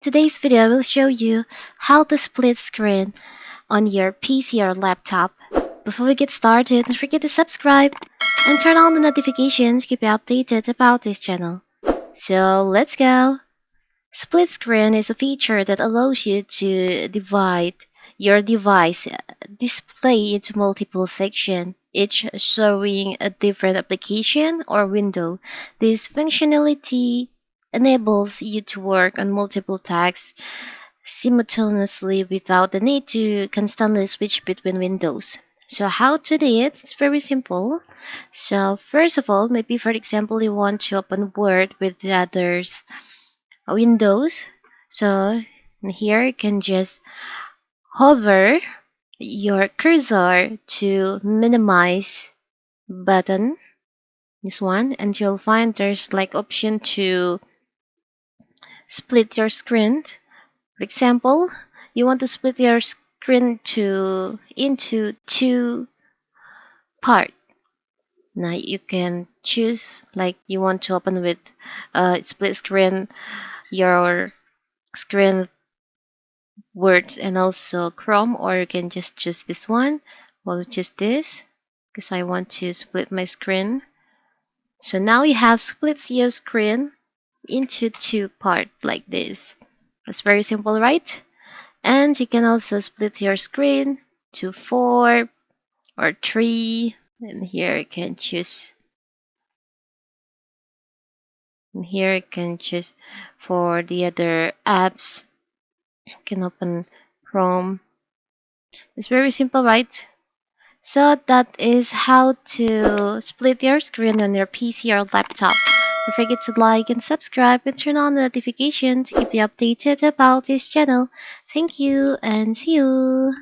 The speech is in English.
Today's video will show you how to split screen on your PC or laptop. Before we get started, don't forget to subscribe and turn on the notifications to keep you updated about this channel. So let's go! Split screen is a feature that allows you to divide your device display into multiple sections, each showing a different application or window. This functionality enables you to work on multiple tasks simultaneously without the need to constantly switch between windows. So how to do it? It's very simple. So first of all, maybe for example, you want to open Word with the others Windows. So here you can just hover your cursor to minimize button, this one, and you'll find there's like option to split your screen. For example, you want to split your screen into two part. Now you can choose like you want to open with split screen your screen Words and also Chrome, or you can just choose this one. We'll choose this because I want to split my screen. So now you have split your screen into two parts like this. It's very simple, right? And you can also split your screen to four or three. And here you can choose. And here you can choose for the other apps. You can open Chrome. It's very simple, right? So that is how to split your screen on your PC or laptop. Don't forget to like and subscribe and turn on the notification to keep you updated about this channel. Thank you and see you.